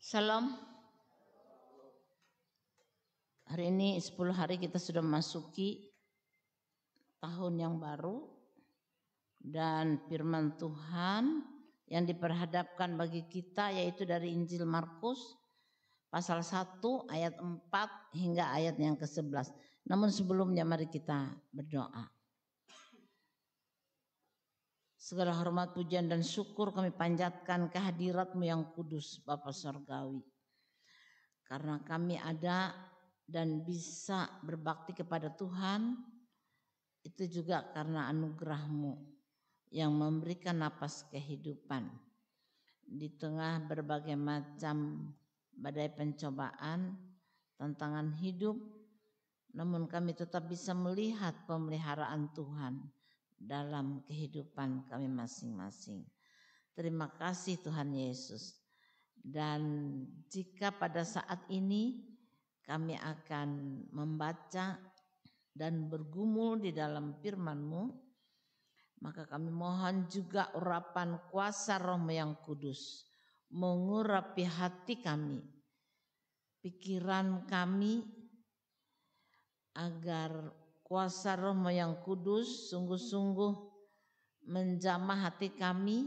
Salam. Hari ini 10 hari kita sudah memasuki tahun yang baru dan firman Tuhan yang diperhadapkan bagi kita yaitu dari Injil Markus pasal 1 ayat 4 hingga ayat yang ke-11. Namun sebelumnya mari kita berdoa. Segala hormat, pujian dan syukur kami panjatkan kehadirat-Mu yang kudus Bapa Surgawi. Karena kami ada dan bisa berbakti kepada Tuhan, itu juga karena anugerah-Mu yang memberikan napas kehidupan. Di tengah berbagai macam badai pencobaan, tantangan hidup, namun kami tetap bisa melihat pemeliharaan Tuhan dalam kehidupan kami masing-masing. Terima kasih Tuhan Yesus. Dan jika pada saat ini kami akan membaca dan bergumul di dalam firman-Mu, maka kami mohon juga urapan kuasa Roh-Mu yang kudus mengurapi hati kami, pikiran kami, agar kuasa Roh-Mu yang kudus sungguh-sungguh menjamah hati kami,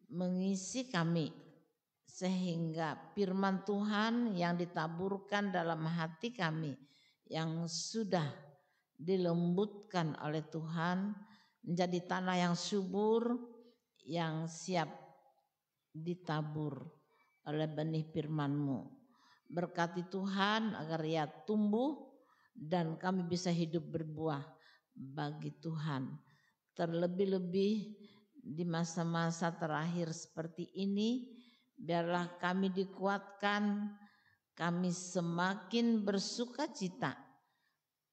mengisi kami, sehingga firman Tuhan yang ditaburkan dalam hati kami yang sudah dilembutkan oleh Tuhan menjadi tanah yang subur yang siap ditabur oleh benih firman-Mu. Berkati Tuhan agar ia tumbuh dan kami bisa hidup berbuah bagi Tuhan. Terlebih-lebih di masa-masa terakhir seperti ini, biarlah kami dikuatkan, kami semakin bersuka cita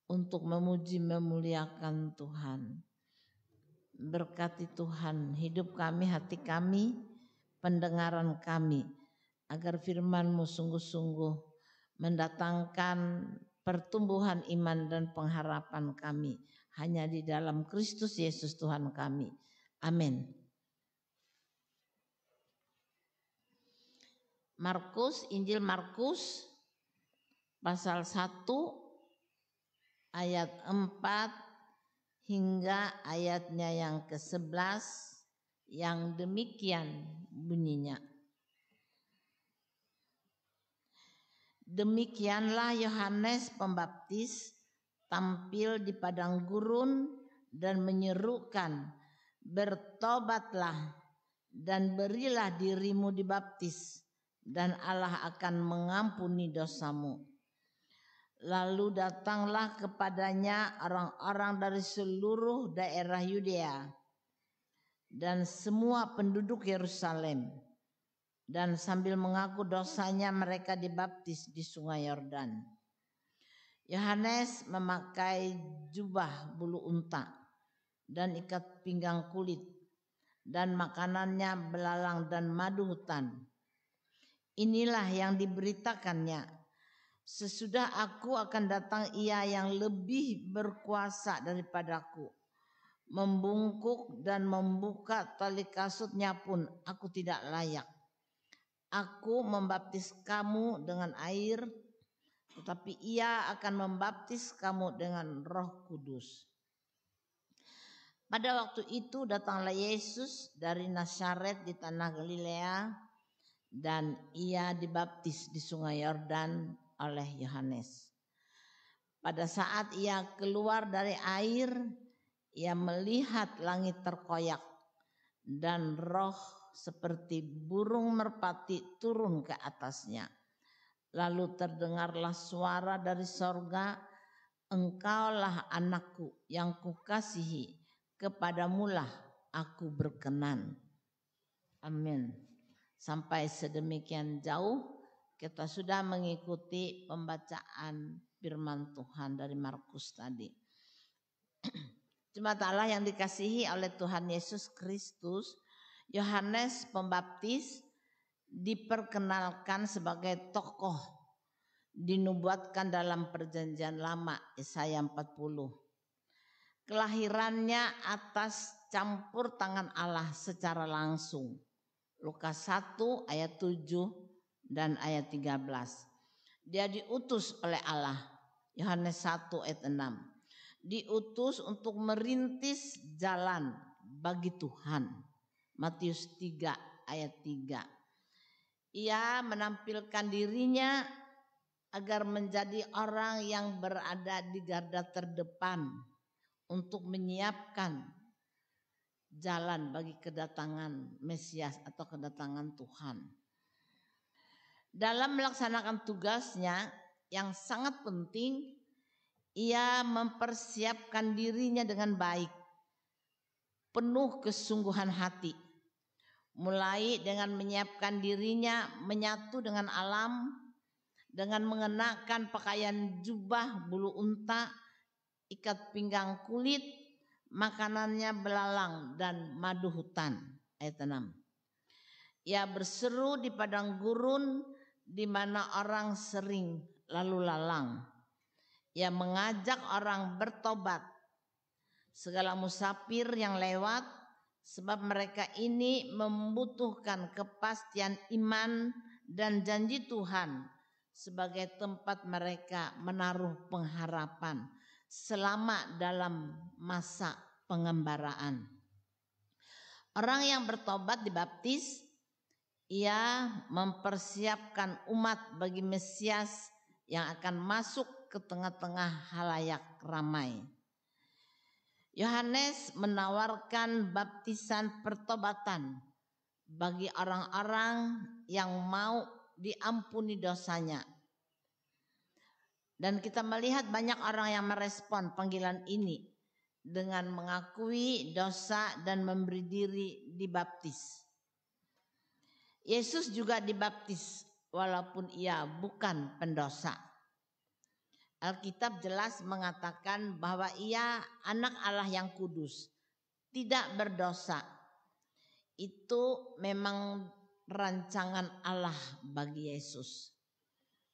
untuk memuji memuliakan Tuhan. Berkati Tuhan hidup kami, hati kami, pendengaran kami, agar firman-Mu sungguh-sungguh mendatangkan pertumbuhan iman dan pengharapan kami hanya di dalam Kristus Yesus Tuhan kami. Amin. Injil Markus pasal 1 ayat 4 hingga ayatnya yang ke-11 yang demikian bunyinya. Demikianlah Yohanes Pembaptis tampil di padang gurun dan menyerukan, bertobatlah dan berilah dirimu dibaptis, dan Allah akan mengampuni dosamu. Lalu datanglah kepadanya orang-orang dari seluruh daerah Yudea dan semua penduduk Yerusalem, dan sambil mengaku dosanya mereka dibaptis di sungai Yordan. Yohanes memakai jubah bulu unta dan ikat pinggang kulit, dan makanannya belalang dan madu hutan. Inilah yang diberitakannya, sesudah aku akan datang ia yang lebih berkuasa daripadaku. Membungkuk dan membuka tali kasutnya pun aku tidak layak. Aku membaptis kamu dengan air, tetapi ia akan membaptis kamu dengan Roh Kudus. Pada waktu itu datanglah Yesus dari Nazaret di tanah Galilea, dan ia dibaptis di sungai Yordan oleh Yohanes. Pada saat ia keluar dari air, ia melihat langit terkoyak dan roh seperti burung merpati turun ke atasnya. Lalu terdengarlah suara dari sorga, engkaulah anakku yang kukasihi, kepadamulah aku berkenan. Amin. Sampai sedemikian jauh kita sudah mengikuti pembacaan firman Tuhan dari Markus tadi. Jemaat Allah yang dikasihi oleh Tuhan Yesus Kristus, Yohanes Pembaptis diperkenalkan sebagai tokoh dinubuatkan dalam Perjanjian Lama, Yesaya 40. Kelahirannya atas campur tangan Allah secara langsung. Lukas 1 ayat 7 dan ayat 13. Dia diutus oleh Allah. Yohanes 1 ayat 6. Diutus untuk merintis jalan bagi Tuhan. Matius 3 ayat 3. Ia menampilkan dirinya agar menjadi orang yang berada di garda terdepan untuk menyiapkan jalan bagi kedatangan Mesias atau kedatangan Tuhan. Dalam melaksanakan tugasnya yang sangat penting, ia mempersiapkan dirinya dengan baik, penuh kesungguhan hati, mulai dengan menyiapkan dirinya menyatu dengan alam, dengan mengenakan pakaian jubah bulu unta, ikat pinggang kulit, makanannya belalang dan madu hutan. Ayat 6. Ia berseru di padang gurun di mana orang sering lalu lalang. Ia mengajak orang bertobat, segala musafir yang lewat, sebab mereka ini membutuhkan kepastian iman dan janji Tuhan sebagai tempat mereka menaruh pengharapan selama dalam masa pengembaraan. Orang yang bertobat dibaptis, ia mempersiapkan umat bagi Mesias yang akan masuk ke tengah-tengah halayak ramai. Yohanes menawarkan baptisan pertobatan bagi orang-orang yang mau diampuni dosanya. Dan kita melihat banyak orang yang merespon panggilan ini dengan mengakui dosa dan memberi diri dibaptis. Yesus juga dibaptis walaupun ia bukan pendosa. Alkitab jelas mengatakan bahwa ia anak Allah yang kudus, tidak berdosa. Itu memang rancangan Allah bagi Yesus,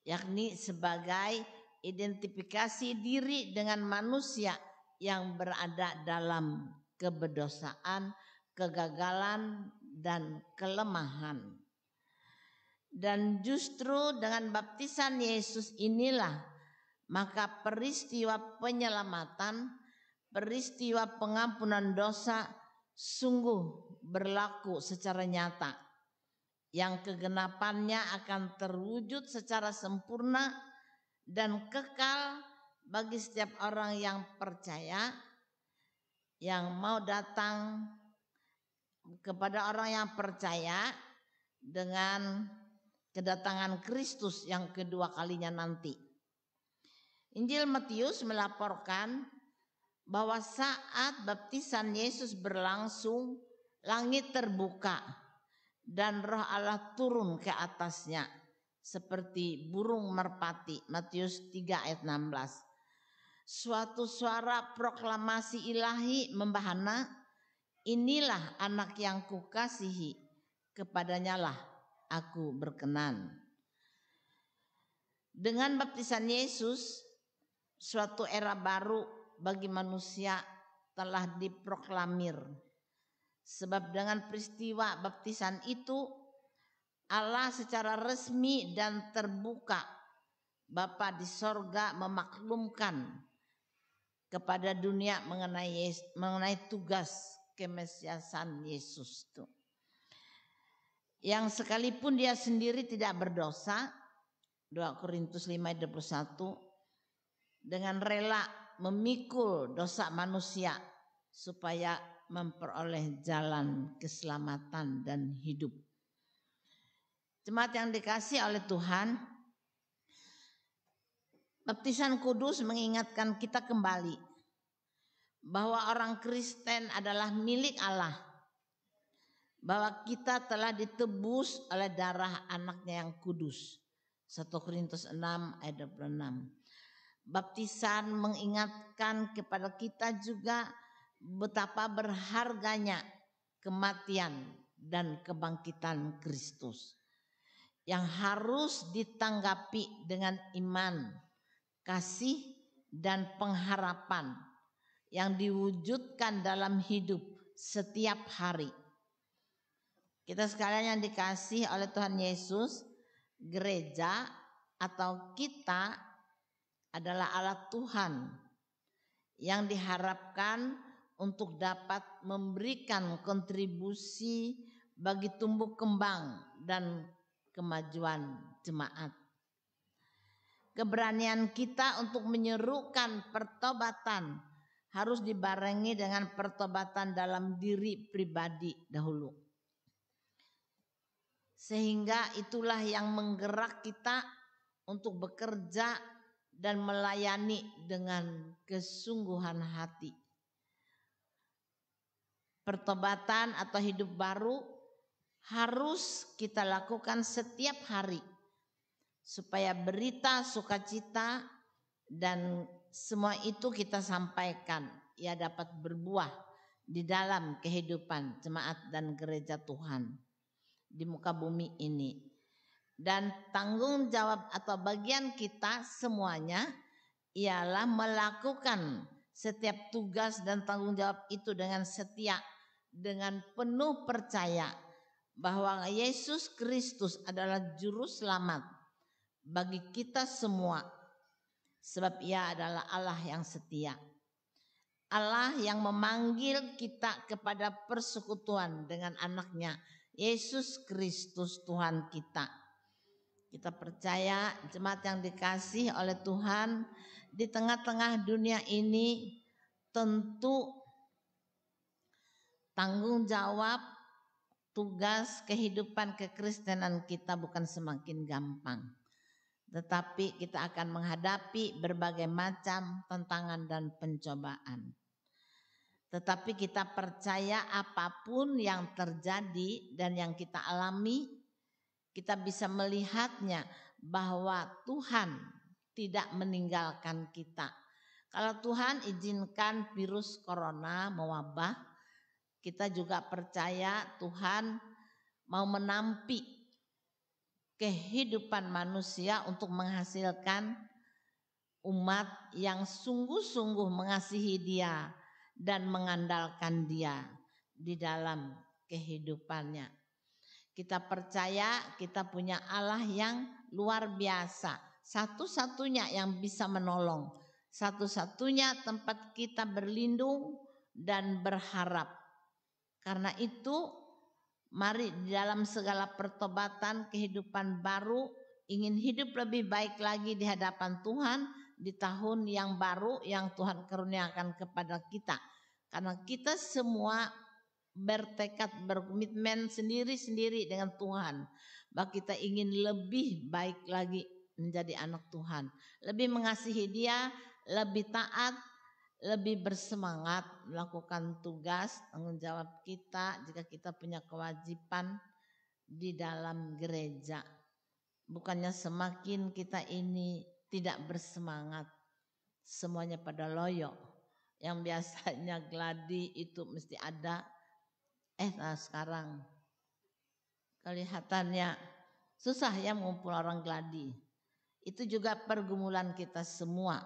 yakni sebagai identifikasi diri dengan manusia yang berada dalam keberdosaan, kegagalan, dan kelemahan. Dan justru dengan baptisan Yesus inilah maka peristiwa penyelamatan, peristiwa pengampunan dosa sungguh berlaku secara nyata, yang kegenapannya akan terwujud secara sempurna dan kekal bagi setiap orang yang percaya, yang mau datang kepada orang yang percaya dengan kedatangan Kristus yang kedua kalinya nanti. Injil Matius melaporkan bahwa saat baptisan Yesus berlangsung, langit terbuka dan Roh Allah turun ke atasnya seperti burung merpati. Matius 3 ayat 16. Suatu suara proklamasi ilahi membahana, inilah anak yang kukasihi, kepadanya lah aku berkenan. Dengan baptisan Yesus, suatu era baru bagi manusia telah diproklamir. Sebab dengan peristiwa baptisan itu, Allah secara resmi dan terbuka, Bapa di sorga memaklumkan kepada dunia mengenai tugas kemesiasan Yesus itu. Yang sekalipun dia sendiri tidak berdosa, 2 Korintus 5 ayat 21, dengan rela memikul dosa manusia supaya memperoleh jalan keselamatan dan hidup. Jemaat yang dikasihi oleh Tuhan, baptisan kudus mengingatkan kita kembali bahwa orang Kristen adalah milik Allah, bahwa kita telah ditebus oleh darah anaknya yang kudus. 1 Korintus 6 ayat 26. Baptisan mengingatkan kepada kita juga betapa berharganya kematian dan kebangkitan Kristus yang harus ditanggapi dengan iman, kasih, dan pengharapan yang diwujudkan dalam hidup setiap hari. Kita sekalian yang dikasihi oleh Tuhan Yesus, gereja atau kita adalah alat Tuhan yang diharapkan untuk dapat memberikan kontribusi bagi tumbuh kembang dan kemajuan jemaat. Keberanian kita untuk menyerukan pertobatan harus dibarengi dengan pertobatan dalam diri pribadi dahulu. Sehingga itulah yang menggerak kita untuk bekerja dan melayani dengan kesungguhan hati. Pertobatan atau hidup baru harus kita lakukan setiap hari supaya berita sukacita dan semua itu kita sampaikan, ia dapat berbuah di dalam kehidupan jemaat dan gereja Tuhan di muka bumi ini. Dan tanggung jawab atau bagian kita semuanya ialah melakukan setiap tugas dan tanggung jawab itu dengan setia, dengan penuh percaya bahwa Yesus Kristus adalah juru selamat bagi kita semua, sebab Ia adalah Allah yang setia, Allah yang memanggil kita kepada persekutuan dengan anaknya Yesus Kristus Tuhan kita. Kita percaya jemaat yang dikasihi oleh Tuhan, di tengah-tengah dunia ini tentu tanggung jawab tugas kehidupan kekristenan kita bukan semakin gampang. Tetapi kita akan menghadapi berbagai macam tantangan dan pencobaan. Tetapi kita percaya apapun yang terjadi dan yang kita alami, kita bisa melihatnya bahwa Tuhan tidak meninggalkan kita. Kalau Tuhan izinkan virus corona mewabah, kita juga percaya Tuhan mau menampi kehidupan manusia untuk menghasilkan umat yang sungguh-sungguh mengasihi Dia dan mengandalkan Dia di dalam kehidupannya. Kita percaya kita punya Allah yang luar biasa, satu-satunya yang bisa menolong, satu-satunya tempat kita berlindung dan berharap. Karena itu mari di dalam segala pertobatan kehidupan baru, ingin hidup lebih baik lagi di hadapan Tuhan di tahun yang baru yang Tuhan karuniakan kepada kita. Karena kita semua bertekad, berkomitmen sendiri-sendiri dengan Tuhan, bahwa kita ingin lebih baik lagi menjadi anak Tuhan, lebih mengasihi Dia, lebih taat, lebih bersemangat melakukan tugas tanggung jawab kita jika kita punya kewajiban di dalam gereja. Bukannya semakin kita ini tidak bersemangat, semuanya pada loyo. Yang biasanya gladi itu mesti ada, nah sekarang kelihatannya susah ya mengumpul orang gladi. Itu juga pergumulan kita semua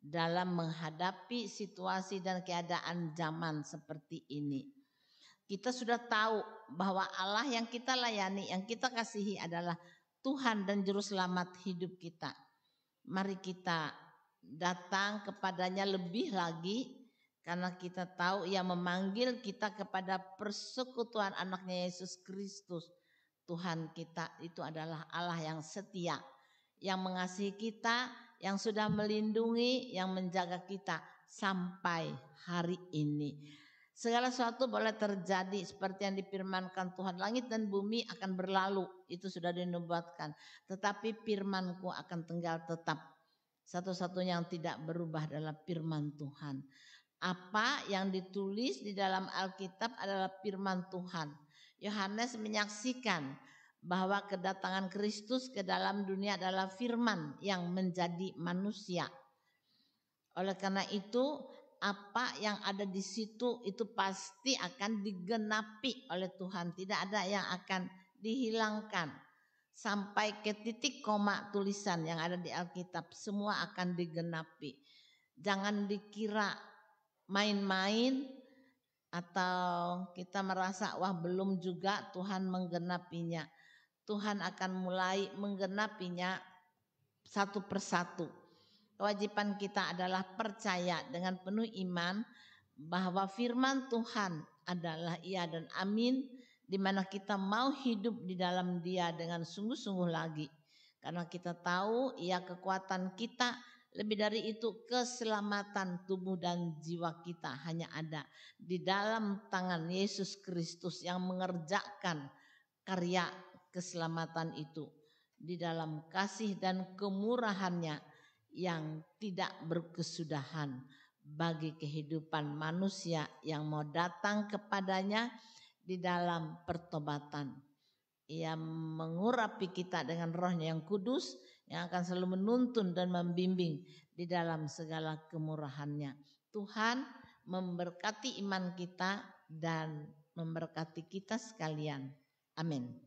dalam menghadapi situasi dan keadaan zaman seperti ini. Kita sudah tahu bahwa Allah yang kita layani, yang kita kasihi adalah Tuhan dan Juru Selamat hidup kita. Mari kita datang kepadanya lebih lagi, karena kita tahu Ia memanggil kita kepada persekutuan anaknya Yesus Kristus. Tuhan kita itu adalah Allah yang setia, yang mengasihi kita, yang sudah melindungi, yang menjaga kita sampai hari ini. Segala sesuatu boleh terjadi seperti yang difirmankan Tuhan, langit dan bumi akan berlalu, itu sudah dinubuatkan. Tetapi firman-Ku akan tinggal tetap. Satu-satunya yang tidak berubah adalah firman Tuhan. Apa yang ditulis di dalam Alkitab adalah firman Tuhan. Yohanes menyaksikan bahwa kedatangan Kristus ke dalam dunia adalah firman yang menjadi manusia. Oleh karena itu, apa yang ada di situ itu pasti akan digenapi oleh Tuhan. Tidak ada yang akan dihilangkan. Sampai ke titik koma tulisan yang ada di Alkitab, semua akan digenapi. Jangan dikira main-main atau kita merasa wah belum juga Tuhan menggenapinya. Tuhan akan mulai menggenapinya satu persatu. Kewajiban kita adalah percaya dengan penuh iman bahwa firman Tuhan adalah iya dan amin, di mana kita mau hidup di dalam Dia dengan sungguh-sungguh lagi. Karena kita tahu Ia kekuatan kita, lebih dari itu keselamatan tubuh dan jiwa kita hanya ada di dalam tangan Yesus Kristus yang mengerjakan karya keselamatan itu, di dalam kasih dan kemurahannya yang tidak berkesudahan bagi kehidupan manusia yang mau datang kepadanya di dalam pertobatan. Ia mengurapi kita dengan Roh-Nya yang kudus yang akan selalu menuntun dan membimbing di dalam segala kemurahannya. Tuhan memberkati iman kita dan memberkati kita sekalian. Amin.